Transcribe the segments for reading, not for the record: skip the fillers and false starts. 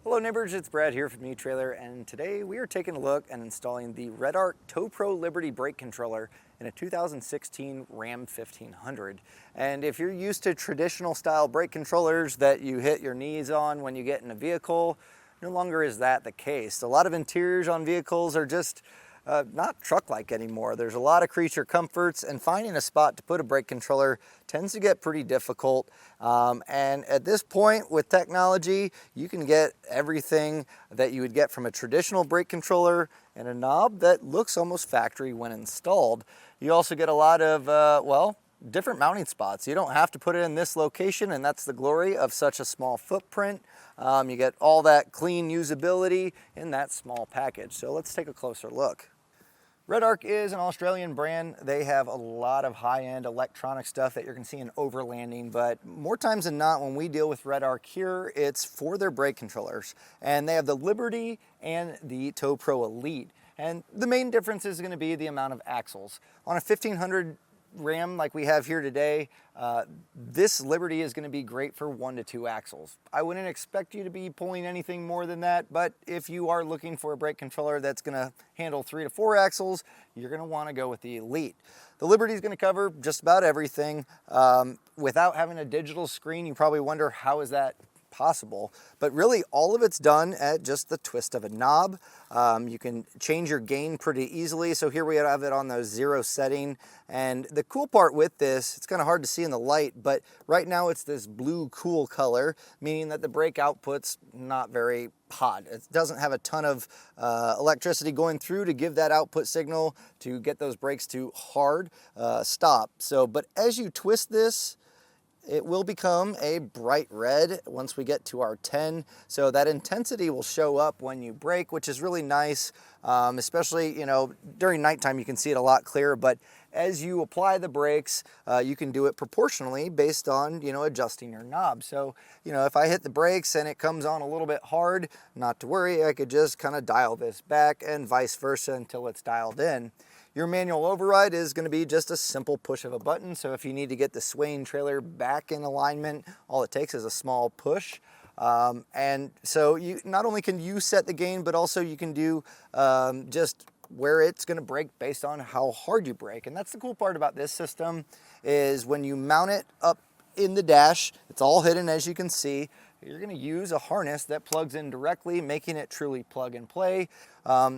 Hello neighbors, it's Brad here from etrailer, and today we are taking a look and installing the Redarc TowPro Liberty Brake Controller in a 2016 Ram 1500. And if you're used to traditional style brake controllers that you hit your knees on when you get in a vehicle, no longer is that the case. A lot of interiors on vehicles are just not truck-like anymore. There's a lot of creature comforts, and finding a spot to put a brake controller tends to get pretty difficult. And at this point with technology, you can get everything that you would get from a traditional brake controller and a knob that looks almost factory when installed. You also get a lot of, different mounting spots. You don't have to put it in this location, and that's the glory of such a small footprint. You get all that clean usability in that small package. So let's take a closer look. Redarc is an Australian brand. They have a lot of high-end electronic stuff that you're going to see in overlanding, but more times than not when we deal with Redarc here, it's for their brake controllers. And they have the Liberty and the TowPro Elite. And the main difference is going to be the amount of axles. On a 1500 Ram like we have here today, this Liberty is going to be great for 1 to 2 axles. I wouldn't expect you to be pulling anything more than that, but if you are looking for a brake controller that's going to handle 3 to 4 axles, you're going to want to go with the Elite. The Liberty is going to cover just about everything. Without having a digital screen, you probably wonder, how is that possible? But really all of it's done at just the twist of a knob. You can change your gain pretty easily. So here we have it on the 0 setting. And the cool part with this, it's kind of hard to see in the light, but right now it's this blue cool color, meaning that the brake output's not very hot. It doesn't have a ton of electricity going through to give that output signal to get those brakes to hard stop. So, but as you twist this, it will become a bright red once we get to our 10. So that intensity will show up when you brake, which is really nice, especially, during nighttime you can see it a lot clearer, but as you apply the brakes, you can do it proportionally based on, adjusting your knob. So, if I hit the brakes and it comes on a little bit hard, not to worry, I could just kind of dial this back and vice versa until it's dialed in. Your manual override is going to be just a simple push of a button. So if you need to get the swaying trailer back in alignment, all it takes is a small push. And so you not only can you set the gain, but also you can do just where it's going to brake based on how hard you brake. And that's the cool part about this system, is when you mount it up in the dash, it's all hidden as you can see. You're going to use a harness that plugs in directly, making it truly plug and play.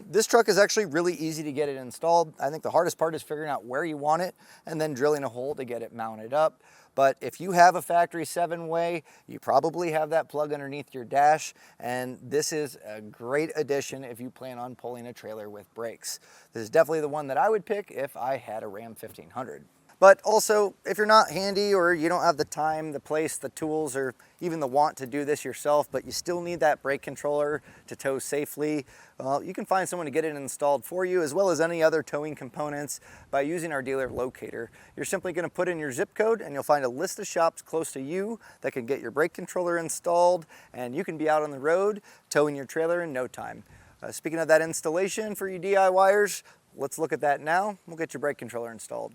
This truck is actually really easy to get it installed. I think the hardest part is figuring out where you want it and then drilling a hole to get it mounted up. But if you have a factory 7-way, you probably have that plug underneath your dash, and this is a great addition if you plan on pulling a trailer with brakes. This is definitely the one that I would pick if I had a Ram 1500. But also, if you're not handy or you don't have the time, the place, the tools, or even the want to do this yourself, but you still need that brake controller to tow safely, well, you can find someone to get it installed for you, as well as any other towing components, by using our dealer locator. You're simply going to put in your zip code and you'll find a list of shops close to you that can get your brake controller installed, and you can be out on the road towing your trailer in no time. Speaking of that installation for you DIYers, let's look at that now. We'll get your brake controller installed.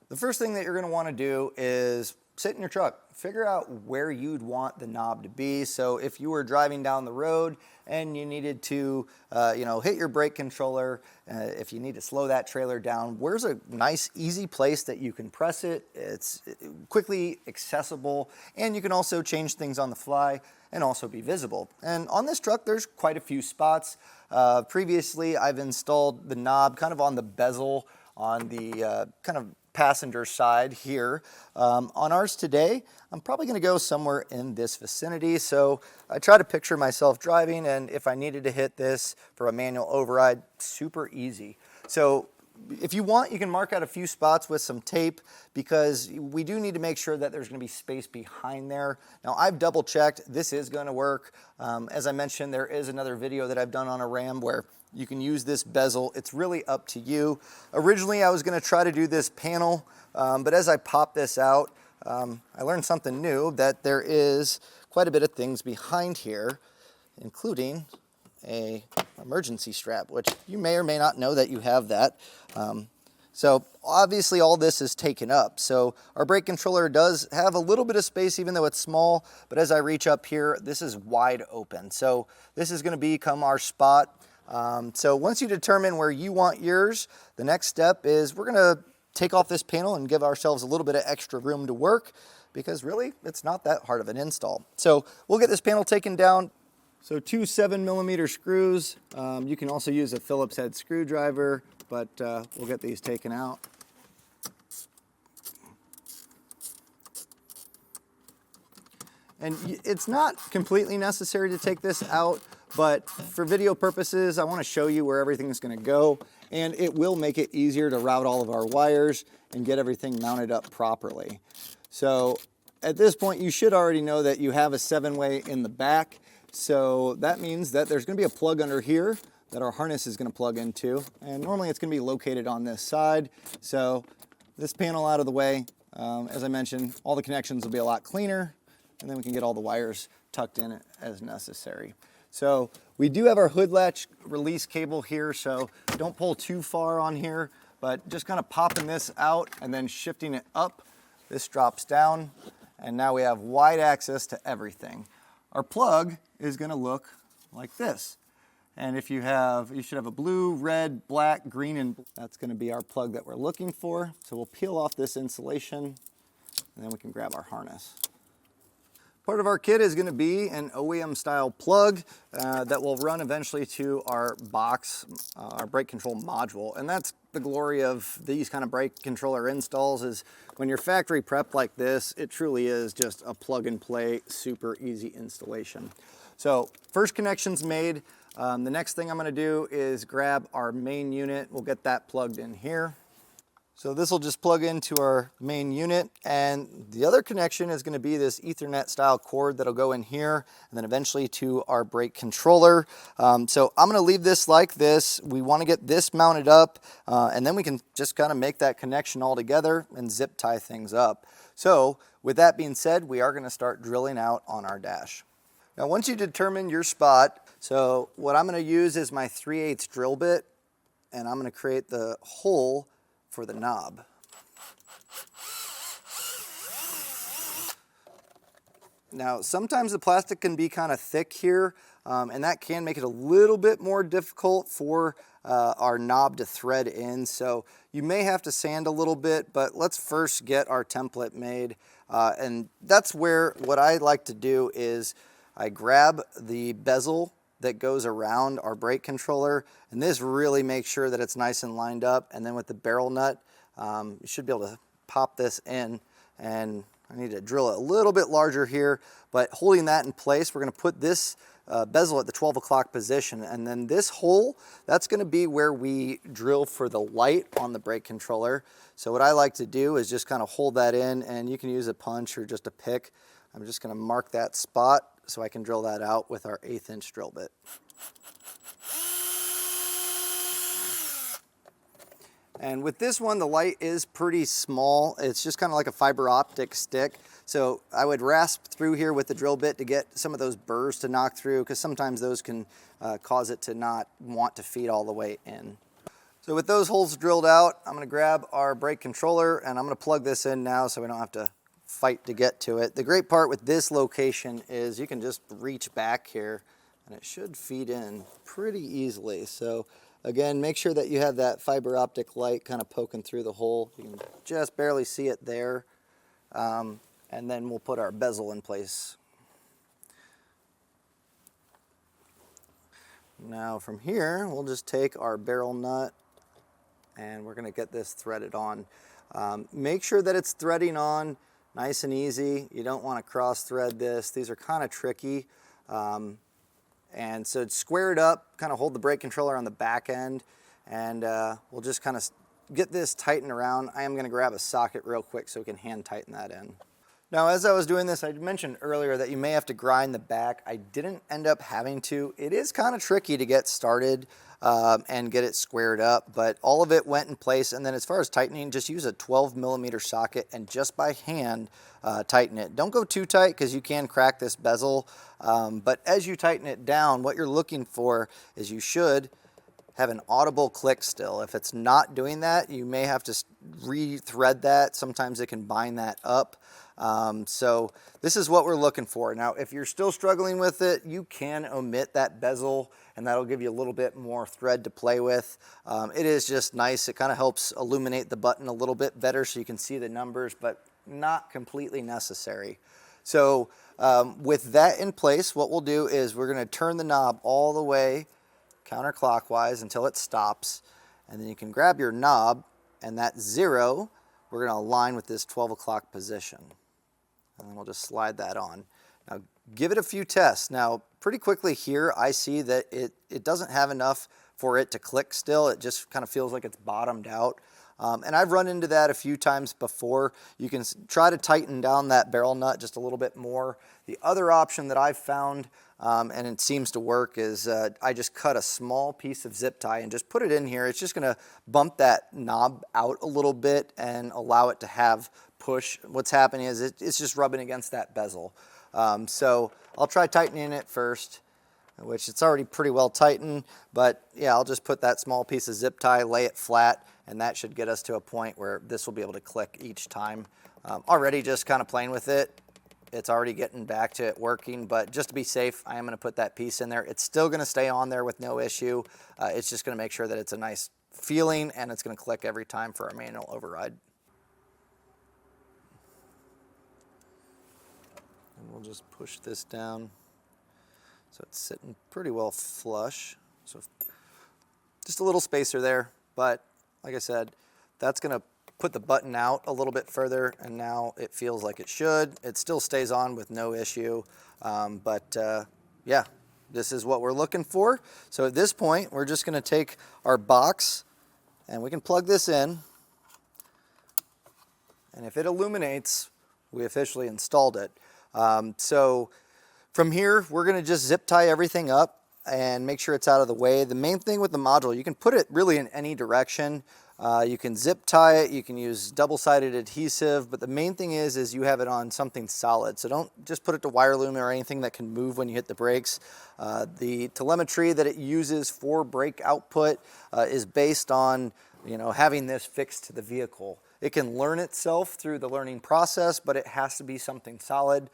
The first thing that you're going to want to do is sit in your truck. Figure out where you'd want the knob to be. So if you were driving down the road and you needed to, hit your brake controller, if you need to slow that trailer down, where's a nice, easy place that you can press it? It's quickly accessible, and you can also change things on the fly and also be visible. And on this truck, there's quite a few spots. Previously, I've installed the knob kind of on the bezel on the kind of passenger side here. On ours today, I'm probably going to go somewhere in this vicinity. So I try to picture myself driving, and if I needed to hit this for a manual override, super easy. So if you want, you can mark out a few spots with some tape, because we do need to make sure that there's going to be space behind there. Now, I've double checked. This is going to work. As I mentioned, there is another video that I've done on a Ram where you can use this bezel. It's really up to you. Originally, I was going to try to do this panel, but as I pop this out, I learned something new, that there is quite a bit of things behind here, including a emergency strap, which you may or may not know that you have that. So obviously all this is taken up. So our brake controller does have a little bit of space even though it's small, but as I reach up here, this is wide open. So this is going to become our spot. So once you determine where you want yours, the next step is we're going to take off this panel and give ourselves a little bit of extra room to work, because really it's not that hard of an install. So we'll get this panel taken down. So 2 7mm screws. You can also use a Phillips head screwdriver, but we'll get these taken out. And it's not completely necessary to take this out, but for video purposes, I want to show you where everything is going to go, and it will make it easier to route all of our wires and get everything mounted up properly. So at this point, you should already know that you have a 7-way in the back. So that means that there's going to be a plug under here that our harness is going to plug into. And normally it's going to be located on this side. So this panel out of the way, as I mentioned, all the connections will be a lot cleaner, and then we can get all the wires tucked in as necessary. So we do have our hood latch release cable here, so don't pull too far on here, but just kind of popping this out and then shifting it up. This drops down, and now we have wide access to everything. Our plug is going to look like this. And if you should have a blue, red, black, green, and that's going to be our plug that we're looking for. So we'll peel off this insulation, and then we can grab our harness. Part of our kit is going to be an OEM style plug that will run eventually to our box, our brake control module. And that's the glory of these kind of brake controller installs, is when you're factory prepped like this, it truly is just a plug and play, super easy installation. So first connection's made. The next thing I'm going to do is grab our main unit. We'll get that plugged in here. So this will just plug into our main unit, and the other connection is going to be this Ethernet style cord that'll go in here and then eventually to our brake controller. So I'm going to leave this like this. We want to get this mounted up, and then we can just kind of make that connection all together and zip tie things up. So with that being said, we are going to start drilling out on our dash. Now once you determine your spot, so what I'm going to use is my 3/8 drill bit, and I'm going to create the hole for the knob. Now sometimes the plastic can be kind of thick here, and that can make it a little bit more difficult for our knob to thread in, so you may have to sand a little bit, but let's first get our template made. And that's where what I like to do is I grab the bezel that goes around our brake controller, and this really makes sure that it's nice and lined up. And then with the barrel nut, you should be able to pop this in, and I need to drill it a little bit larger here, but holding that in place, we're going to put this bezel at the 12 o'clock position, and then this hole, that's going to be where we drill for the light on the brake controller. So what I like to do is just kind of hold that in, and you can use a punch or just a pick. I'm just going to mark that spot so I can drill that out with our 1/8 inch drill bit. And with this one, the light is pretty small. It's just kind of like a fiber optic stick. So I would rasp through here with the drill bit to get some of those burrs to knock through, because sometimes those can cause it to not want to feed all the way in. So with those holes drilled out, I'm going to grab our brake controller, and I'm going to plug this in now so we don't have to fight to get to it. The great part with this location is you can just reach back here and it should feed in pretty easily. So again, make sure that you have that fiber optic light kind of poking through the hole. You can just barely see it there. And then we'll put our bezel in place. Now from here, we'll just take our barrel nut and we're going to get this threaded on. Make sure that it's threading on nice and easy. You don't want to cross thread this. These are kind of tricky. And so square it up, kind of hold the brake controller on the back end, and we'll just kind of get this tightened around. I am going to grab a socket real quick so we can hand tighten that in. Now, as I was doing this, I mentioned earlier that you may have to grind the back. I didn't end up having to. It is kind of tricky to get started and get it squared up, but all of it went in place. And then as far as tightening, just use a 12mm socket and just by hand tighten it. Don't go too tight because you can crack this bezel, but as you tighten it down, what you're looking for is you should have an audible click still. If it's not doing that, you may have to re-thread that. Sometimes it can bind that up. So this is what we're looking for. Now, if you're still struggling with it, you can omit that bezel, and that'll give you a little bit more thread to play with. It is just nice. It kind of helps illuminate the button a little bit better so you can see the numbers, but not completely necessary. So with that in place, what we'll do is we're going to turn the knob all the way counterclockwise until it stops, and then you can grab your knob, and that 0 we're going to align with this 12 o'clock position, and then we'll just slide that on. Now give it a few tests. Now pretty quickly here I see that it doesn't have enough for it to click still. It just kind of feels like it's bottomed out. And I've run into that a few times before. You can try to tighten down that barrel nut just a little bit more. The other option that I've found, and it seems to work, is I just cut a small piece of zip tie and just put it in here. It's just going to bump that knob out a little bit and allow it to have push. What's happening is it's just rubbing against that bezel. So I'll try tightening it first, which it's already pretty well tightened, but yeah, I'll just put that small piece of zip tie, lay it flat, and that should get us to a point where this will be able to click each time. Already just kind of playing with it. It's already getting back to it working, but just to be safe, I am going to put that piece in there. It's still going to stay on there with no issue. It's just going to make sure that it's a nice feeling, and it's going to click every time for our manual override. And we'll just push this down so it's sitting pretty well flush. So just a little spacer there, but like I said, that's going to put the button out a little bit further, and now it feels like it should. It still stays on with no issue, yeah, this is what we're looking for. So at this point, we're just going to take our box, and we can plug this in, and if it illuminates, we officially installed it. So from here, we're going to just zip tie everything up and make sure it's out of the way. The main thing with the module, you can put it really in any direction. You can zip tie it, you can use double-sided adhesive, but the main thing is you have it on something solid. So don't just put it to wire loom or anything that can move when you hit the brakes. The telemetry that it uses for brake output is based on, you know, having this fixed to the vehicle. It can learn itself through the learning process, but it has to be something solid.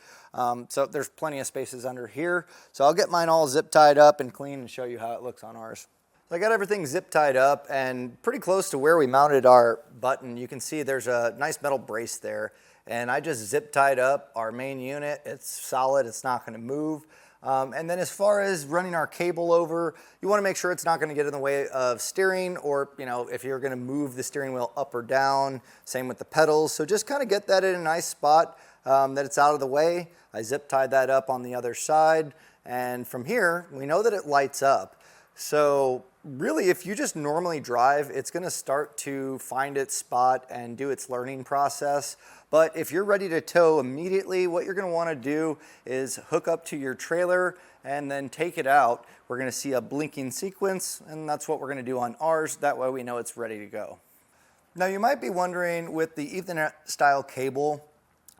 So there's plenty of spaces under here. So I'll get mine all zip tied up and clean and show you how it looks on ours. So I got everything zip tied up and pretty close to where we mounted our button. You can see there's a nice metal brace there, and I just zip tied up our main unit. It's solid, it's not going to move. And then as far as running our cable over, you want to make sure it's not going to get in the way of steering, or, you know, if you're going to move the steering wheel up or down, same with the pedals. So just kind of get that in a nice spot that it's out of the way. I zip tied that up on the other side, and from here we know that it lights up. So really, if you just normally drive, it's going to start to find its spot and do its learning process. But if you're ready to tow immediately, what you're going to want to do is hook up to your trailer and then take it out. We're going to see a blinking sequence, and that's what we're going to do on ours. That way we know it's ready to go. Now you might be wondering, with the Ethernet style cable,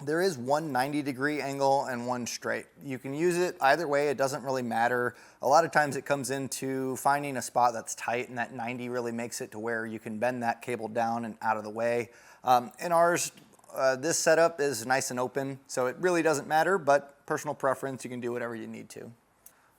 there is one 90-degree angle and one straight. You can use it either way, it doesn't really matter. A lot of times it comes into finding a spot that's tight, and that 90 really makes it to where you can bend that cable down and out of the way. In ours, this setup is nice and open, so it really doesn't matter, but personal preference, you can do whatever you need to.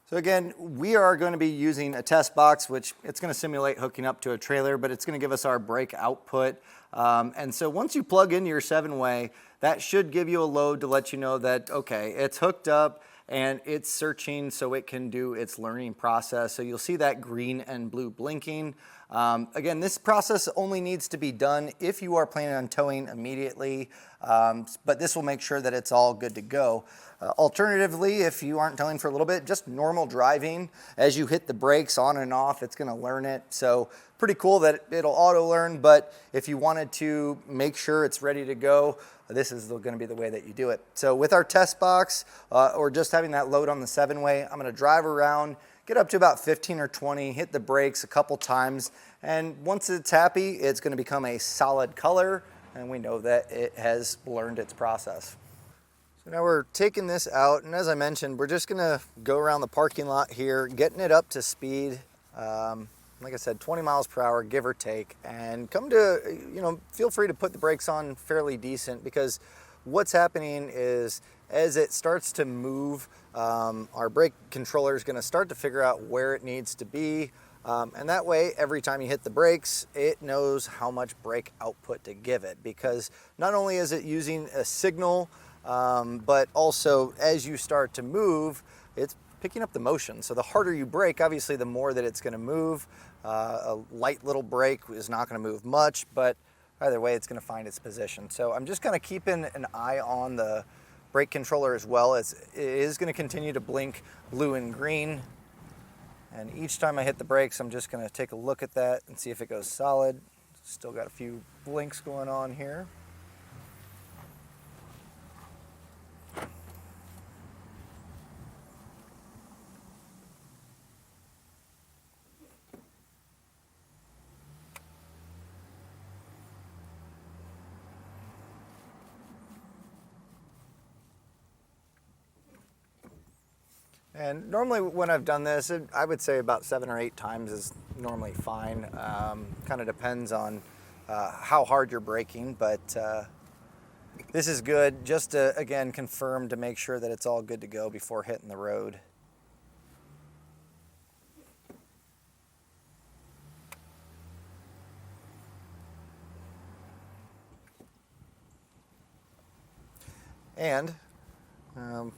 So again, we are going to be using a test box, which it's going to simulate hooking up to a trailer, but it's going to give us our brake output. And so once you plug into your 7-way, that should give you a load to let you know that, okay, it's hooked up and it's searching so it can do its learning process. So you'll see that green and blue blinking. Again, this process only needs to be done if you are planning on towing immediately, but this will make sure that it's all good to go. Alternatively, if you aren't towing for a little bit, just normal driving, as you hit the brakes on and off, it's going to learn it. So pretty cool that it'll auto learn, but if you wanted to make sure it's ready to go, this is going to be the way that you do it. So with our test box, or just having that load on the 7-way, I'm going to drive around, get up to about 15 or 20, hit the brakes a couple times, and once it's happy, it's going to become a solid color, and we know that it has learned its process. So now we're taking this out, and as I mentioned, we're just going to go around the parking lot here, getting it up to speed. like I said, 20 miles per hour, give or take, and come to, feel free to put the brakes on fairly decent, because what's happening is as it starts to move, our brake controller is going to start to figure out where it needs to be. And that way, every time you hit the brakes, it knows how much brake output to give it, because not only is it using a signal, but also as you start to move, it's picking up the motion. So the harder you brake, obviously the more that it's going to move. A light little brake is not going to move much, but either way, it's going to find its position. So I'm just kind of keeping an eye on the brake controller as well. It is going to continue to blink blue and green. And each time I hit the brakes, I'm just going to take a look at that and see if it goes solid. Still got a few blinks going on here. And normally when I've done this, I would say about 7 or 8 times is normally fine. Kind of depends on how hard you're braking, but this is good just to, again, confirm to make sure that it's all good to go before hitting the road. And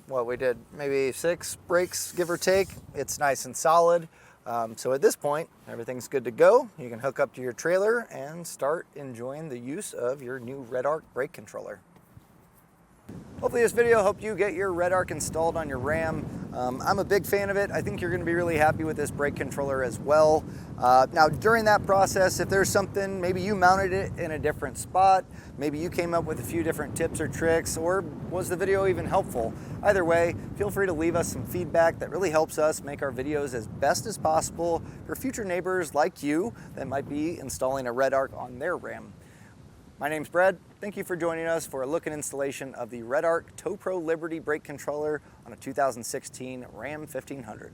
well, we did maybe 6 brakes, give or take. It's nice and solid. So at this point, everything's good to go. You can hook up to your trailer and start enjoying the use of your new Redarc brake controller. Hopefully this video helped you get your Redarc installed on your Ram. I'm a big fan of it. I think you're going to be really happy with this brake controller as well. Now during that process, if there's something, maybe you mounted it in a different spot, maybe you came up with a few different tips or tricks, or was the video even helpful? Either way, feel free to leave us some feedback. That really helps us make our videos as best as possible for future neighbors like you that might be installing a Redarc on their Ram. My name's Brad. Thank you for joining us for a look and installation of the Redarc TowPro Liberty brake controller on a 2016 Ram 1500.